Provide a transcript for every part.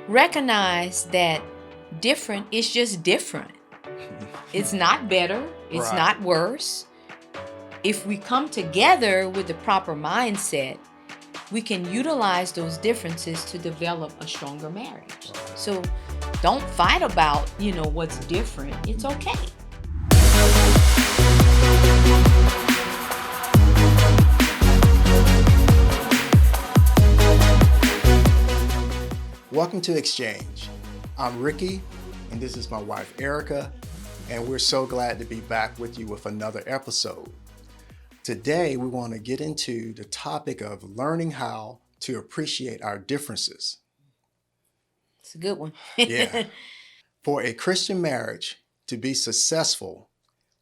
recognize that different is just different. It's not better. It's Right. not worse. If we come together with the proper mindset, we can utilize those differences to develop a stronger marriage. So don't fight about, what's different. It's okay. Welcome to Exchange. I'm Ricky, and this is my wife, Erica, and we're so glad to be back with you with another episode. Today, we want to get into the topic of learning how to appreciate our differences. It's a good one. Yeah. For a Christian marriage to be successful,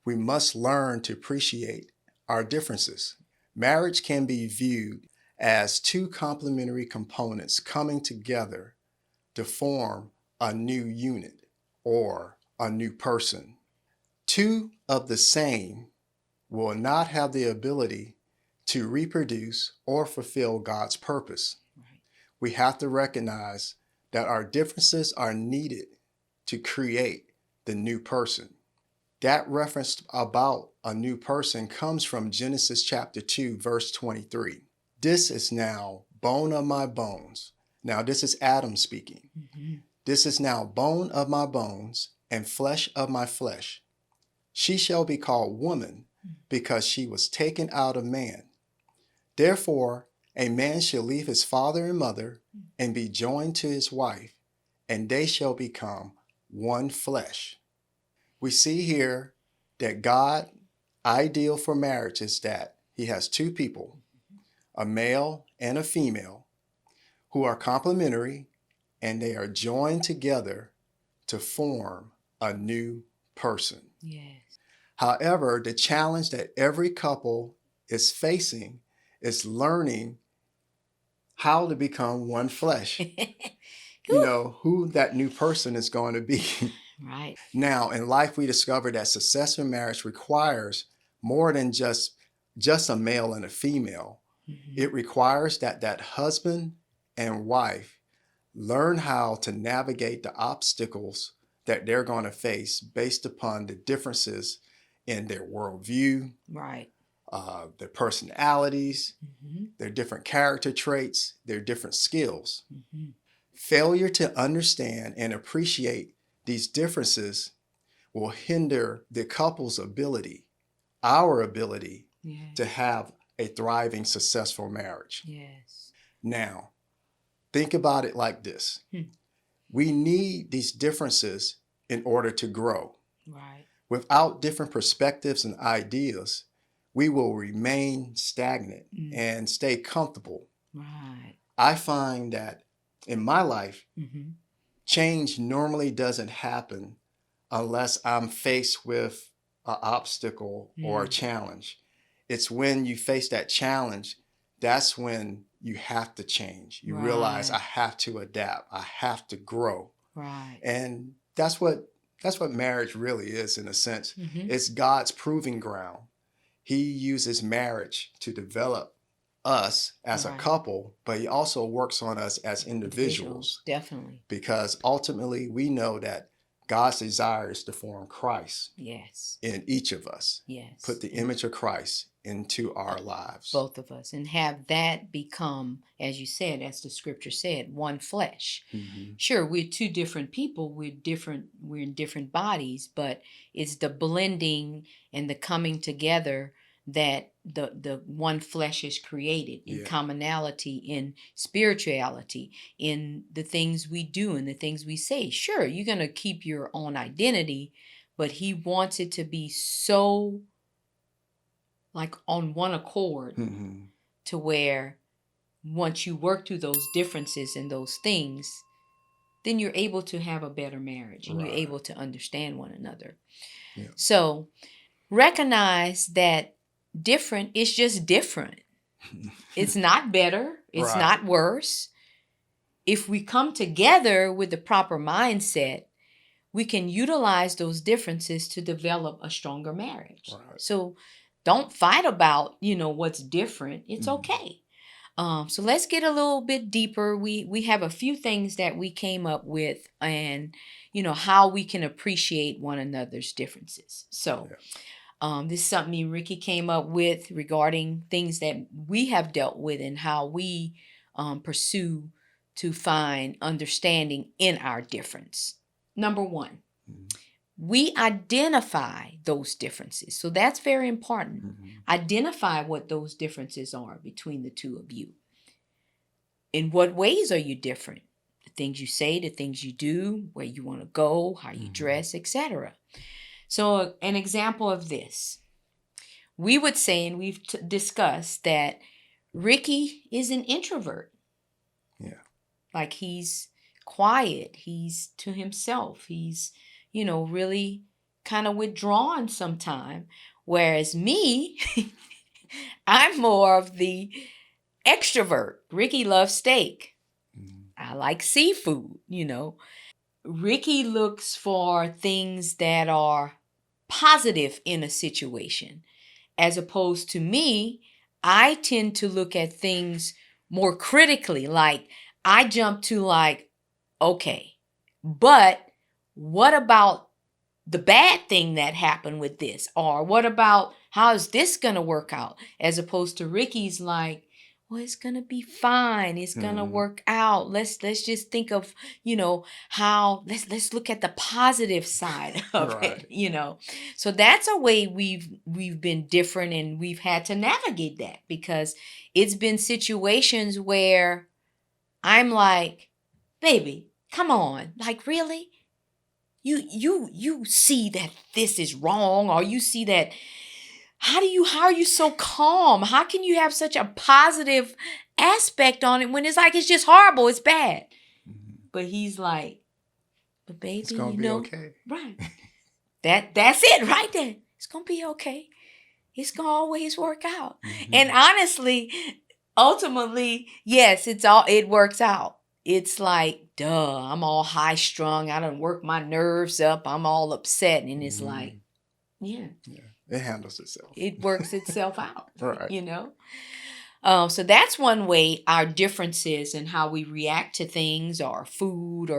we must learn to appreciate our differences. Marriage can be viewed as two complementary components coming together to form a new unit or a new person. Two of the same will not have the ability to reproduce or fulfill God's purpose. Right. We have to recognize that our differences are needed to create the new person. That reference about a new person comes from Genesis chapter 2, verse 23. This is now bone of my bones. Now, this is Adam speaking. Mm-hmm. This is now bone of my bones and flesh of my flesh. She shall be called woman because she was taken out of man. Therefore, a man shall leave his father and mother and be joined to his wife, and they shall become one flesh. We see here that God's ideal for marriage is that he has two people, a male and a female, who are complementary, and they are joined together to form a new person. Yes. However, the challenge that every couple is facing is learning how to become one flesh. Who that new person is going to be. Right. Now, in life, we discover that successful marriage requires more than just a male and a female. Mm-hmm. It requires that husband and wife learn how to navigate the obstacles that they're going to face based upon the differences in their worldview, Right. Their personalities, Mm-hmm. their different character traits, their different skills. Mm-hmm. Failure to understand and appreciate these differences will hinder the couple's ability, our ability, Yes. to have a thriving, successful marriage. Yes. Now, think about it like this. We need these differences in order to grow. Right. Without different perspectives and ideas, we will remain stagnant and stay comfortable. Right. I find that in my life, Mm-hmm. change normally doesn't happen unless I'm faced with an obstacle or a challenge. It's when you face that challenge, that's when you have to change. You realize I have to adapt. I have to grow. Right. And that's what marriage really is, in a sense. Mm-hmm. It's God's proving ground. He uses marriage to develop us as a couple, but he also works on us as individuals. Definitely. Because ultimately we know that God's desire is to form Christ. Yes. In each of us. Yes. Put the image of Christ into our lives. Both of us. And have that become, as you said, as the scripture said, one flesh. Mm-hmm. Sure, we're two different people. We're in different bodies, but it's the blending and the coming together that the one flesh is created in commonality, in spirituality, in the things we do and the things we say. Sure, you're going to keep your own identity, but he wants it to be so like on one accord, to where once you work through those differences and those things, then you're able to have a better marriage and you're able to understand one another. Yeah. So recognize that different is just different. It's not better. It's not worse. If we come together with the proper mindset, we can utilize those differences to develop a stronger marriage. So don't fight about, what's different. It's okay. So let's get a little bit deeper. We have a few things that we came up with, and how we can appreciate one another's differences. So this is something Ricky came up with regarding things that we have dealt with and how we pursue to find understanding in our difference. Number one, we identify those differences. So that's very important. Identify what those differences are between the two of you. In what ways are you different? The things you say, the things you do, where you want to go, how you dress, etc. So an example of this, we would say, and we've discussed, that Ricky is an introvert. Yeah. Like he's quiet. He's to himself. He's, really kind of withdrawn sometime. Whereas me, I'm more of the extrovert. Ricky loves steak. I like seafood, Ricky looks for things that are positive in a situation. As opposed to me, I tend to look at things more critically. Like I jump to okay, but what about the bad thing that happened with this? Or what about how is this going to work out? As opposed to Ricky's like, well, it's going to be fine. It's going to work out. Let's just think of, how let's look at the positive side of it, So that's a way we've been different, and we've had to navigate that because it's been situations where I'm like, baby, come on. Like, really? You see that this is wrong, or you see that how are you so calm? How can you have such a positive aspect on it when it's like it's just horrible, it's bad? But he's like, but baby, it's gonna be okay. Right. That's it right there. It's gonna be okay. It's gonna always work out. And honestly, ultimately, yes, it works out. It's like, duh, I'm all high strung. I done work my nerves up. I'm all upset. And it's like, yeah. It handles itself. It works itself out. Right. So that's one way our differences and how we react to things or food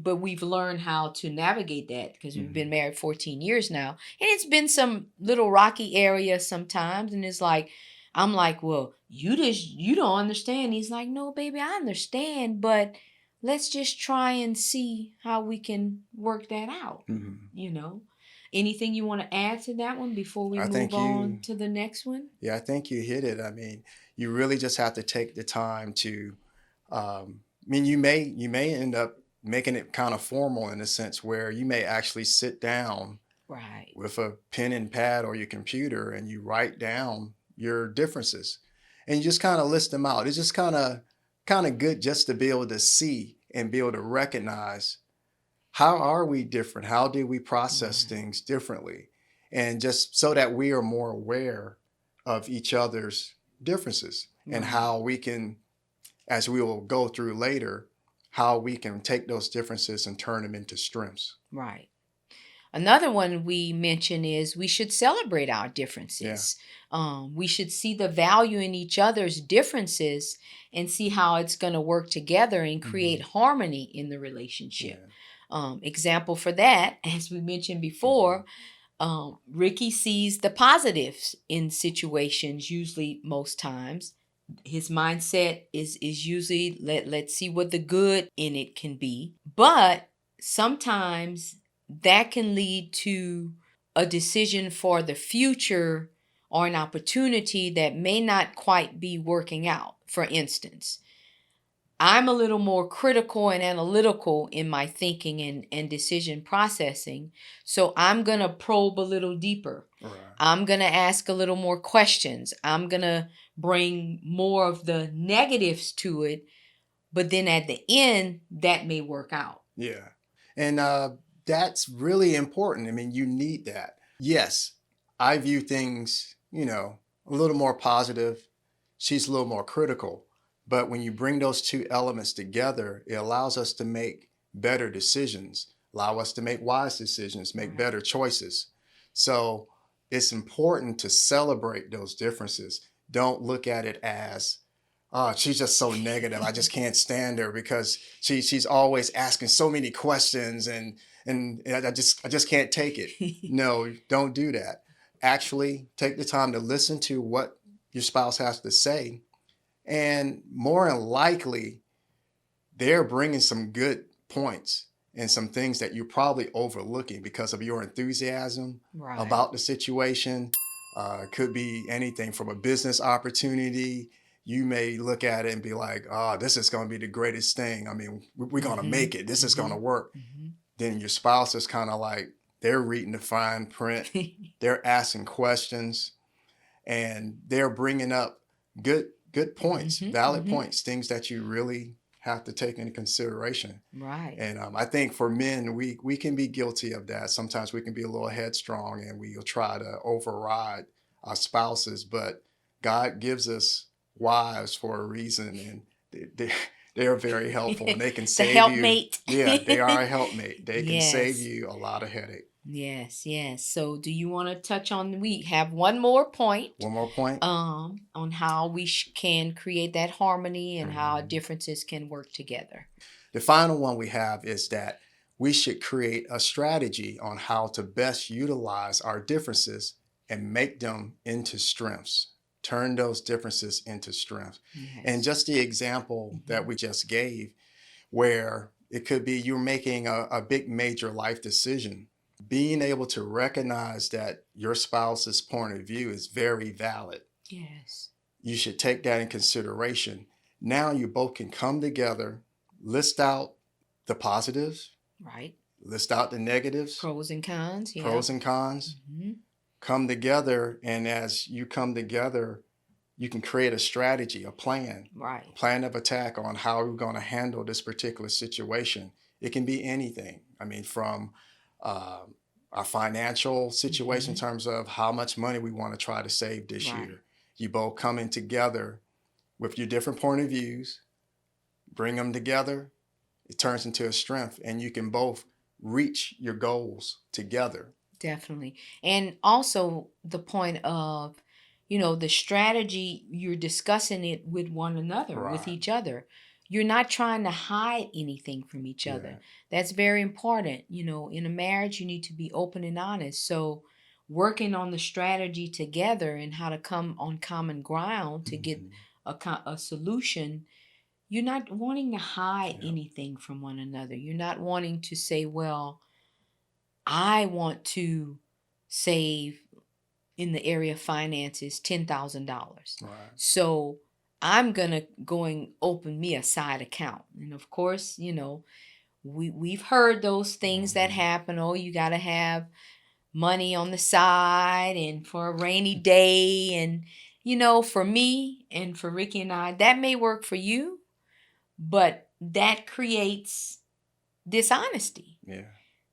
but we've learned how to navigate that because we've been married 14 years now. And it's been some little rocky areas sometimes. And it's like, I'm like, well, you don't understand. He's like, no, baby, I understand, but let's just try and see how we can work that out. Anything you want to add to that one before we move on to the next one? Yeah, I think you hit it. I mean, you really just have to take the time to, you may end up making it kind of formal in a sense where you may actually sit down with a pen and pad or your computer and you write down your differences and you just kind of list them out. It's just kind of good just to be able to see and be able to recognize how are we different? How do we process things differently? And just so that we are more aware of each other's differences and how we can, as we will go through later, how we can take those differences and turn them into strengths. Right. Another one we mention is we should celebrate our differences. We should see the value in each other's differences and see how it's going to work together and create harmony in the relationship. Example for that, as we mentioned before, Ricky sees the positives in situations, usually most times. His mindset is usually let's see what the good in it can be. But sometimes that can lead to a decision for the future or an opportunity that may not quite be working out. For instance, I'm a little more critical and analytical in my thinking and decision processing. So I'm going to probe a little deeper. Right. I'm going to ask a little more questions. I'm going to bring more of the negatives to it. But then at the end, that may work out. Yeah. And that's really important. I mean, you need that. Yes, I view things, a little more positive. She's a little more critical. But when you bring those two elements together, it allows us to make better decisions, allow us to make wise decisions, make better choices. So it's important to celebrate those differences. Don't look at it as, oh, she's just so negative. I just can't stand her because she's always asking so many questions and I just can't take it. No, don't do that. Actually, take the time to listen to what your spouse has to say, and more than likely, they're bringing some good points and some things that you're probably overlooking because of your enthusiasm Right. about the situation. It could be anything from a business opportunity. You may look at it and be like, oh, this is going to be the greatest thing. I mean, we're going to make it. This is going to work. Then your spouse is kind of like, they're reading the fine print. They're asking questions, and they're bringing up good points, valid points, things that you really have to take into consideration. Right. And I think for men, we can be guilty of that. Sometimes we can be a little headstrong and we'll try to override our spouses, but God gives us wives for a reason, and they are very helpful, and they can The save helpmate. you. Yeah, they are a helpmate. They can save Yes. you a lot of headache. Yes, yes. So do you want to touch on, we have one more point One more point. on how we can create that harmony and how differences can work together. The final one we have is that we should create a strategy on how to best utilize our differences and make them into strengths. Turn those differences into strengths. Yes. And just the example that we just gave, where it could be you're making a big major life decision, being able to recognize that your spouse's point of view is very valid. Yes. You should take that in consideration. Now you both can come together, list out the positives, Right. list out the negatives, Pros and cons. Yeah. pros and cons, come together. And as you come together, you can create a strategy, a plan, Right. a plan of attack on how we're going to handle this particular situation. It can be anything. I mean, from our financial situation in terms of how much money we want to try to save this year. You both coming together with your different point of views, bring them together, it turns into a strength, and you can both reach your goals together. Definitely. And also the point of, the strategy, you're discussing it with one another, with each other. You're not trying to hide anything from each other. That's very important. In a marriage, you need to be open and honest. So working on the strategy together and how to come on common ground to get a solution, you're not wanting to hide anything from one another. You're not wanting to say, well, I want to save in the area of finances $10,000. Right. So I'm gonna go and open me a side account. And of course, we've heard those things that happen. Oh, you gotta have money on the side and for a rainy day. And for me and for Ricky and I, that may work for you, but that creates dishonesty. Yeah.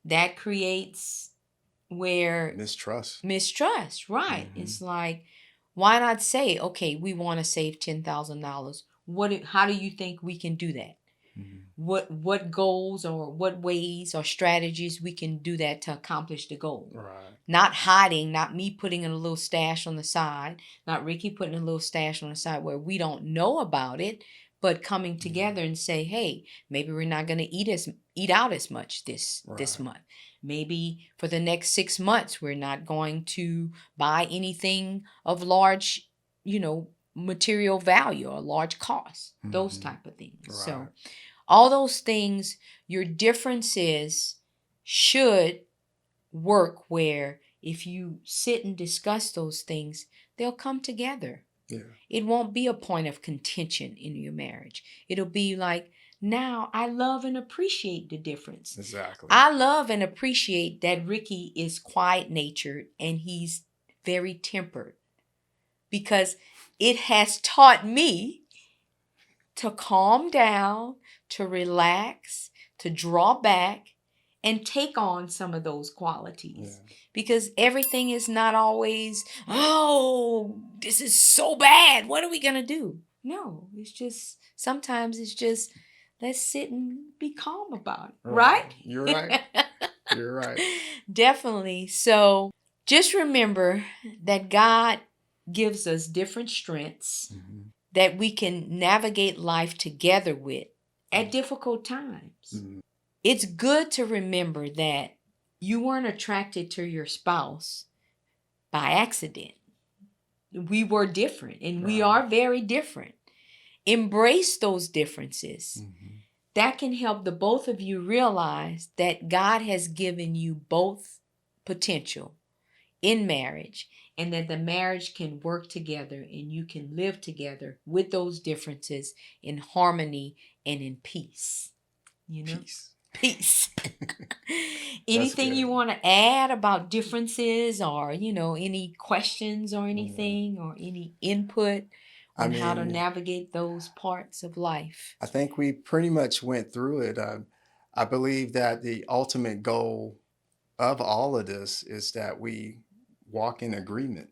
That creates where Mistrust, right? It's like, why not say, okay, we want to save $10,000. How do you think we can do that? What goals or what ways or strategies we can do that to accomplish the goal? Right. Not hiding, not me putting in a little stash on the side, not Ricky putting a little stash on the side where we don't know about it, but coming together and say, hey, maybe we're not going to eat out as much this month. Maybe for the next 6 months, we're not going to buy anything of large, material value or large cost, those type of things. Right. So all those things, your differences should work where if you sit and discuss those things, they'll come together. Yeah. It won't be a point of contention in your marriage. It'll be like, now I love and appreciate the difference. Exactly. I love and appreciate that Ricky is quiet-natured and he's very tempered, because it has taught me to calm down, to relax, to draw back, and take on some of those qualities. Because everything is not always, oh, this is so bad, what are we going to do? No, sometimes it's just, let's sit and be calm about it. Right? You're right. You're right. Definitely. So just remember that God gives us different strengths that we can navigate life together with at difficult times. Mhm. It's good to remember that you weren't attracted to your spouse by accident. We were different, and we Right. are very different. Embrace those differences. Mhm. That can help the both of you realize that God has given you both potential in marriage, and that the marriage can work together and you can live together with those differences in harmony and in peace. You know? Peace. Peace. That's Anything you good. want to add about differences, or any questions or anything, or any input I on how to mean, navigate those parts of life? I think we pretty much went through it. I believe that the ultimate goal of all of this is that we walk in agreement.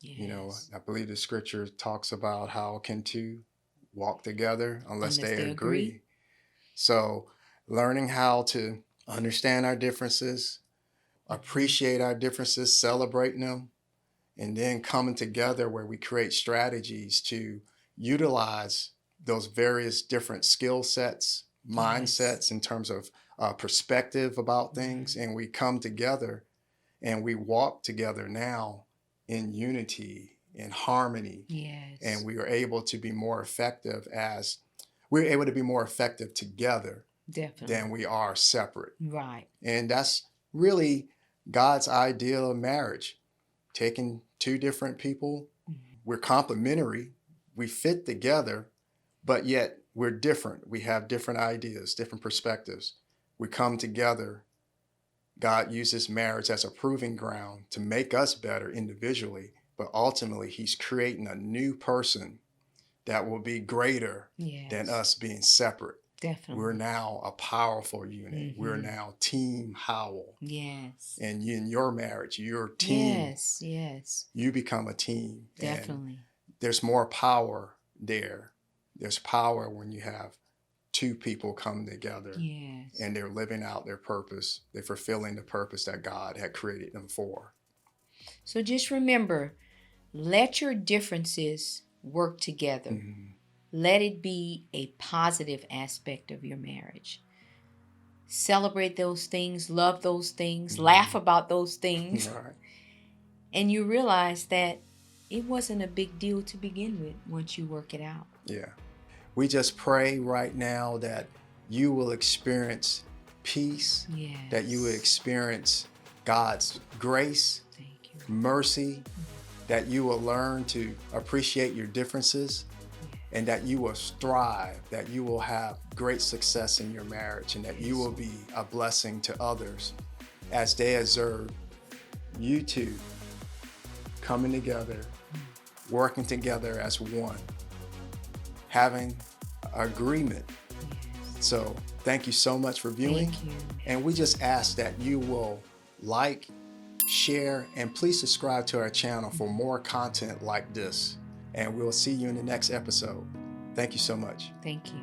Yes. I believe the scripture talks about how can two walk together unless Unless they they agree. agree. So, learning how to understand our differences, appreciate our differences, celebrating them, and then coming together where we create strategies to utilize those various different skill sets, Yes. mindsets in terms of perspective about things, and we come together and we walk together now in unity, in harmony, Yes. and we are able to be more effective as we're able to be more effective together Definitely. than we are separate. Right. And that's really God's ideal of marriage. Taking two different people, we're complementary, we fit together, but yet we're different. We have different ideas, different perspectives. We come together. God uses marriage as a proving ground to make us better individually, but ultimately, He's creating a new person that will be greater than Yes. us being separate. Definitely. We're now a powerful unit. We're now Team Howell. Yes. And in your marriage, your team, Yes. Yes. you become a team. And Definitely. there's more power there. There's power when you have two people come together Yes. and they're living out their purpose. They're fulfilling the purpose that God had created them for. So just remember, let your differences work together. Mhm. Let it be a positive aspect of your marriage. Celebrate those things, love those things, laugh about those things, Right. and you realize that it wasn't a big deal to begin with once you work it out. Yeah. We just pray right now that you will experience peace, Yes. that you will experience God's grace, Thank you. mercy, that you will learn to appreciate your differences, and that you will strive, that you will have great success in your marriage, and that you will be a blessing to others as they observe you two coming together, working together as one, having agreement. So thank you so much for viewing. Thank you. And we just ask that you will like, share, and please subscribe to our channel for more content like this. And we'll see you in the next episode. Thank you so much. Thank you.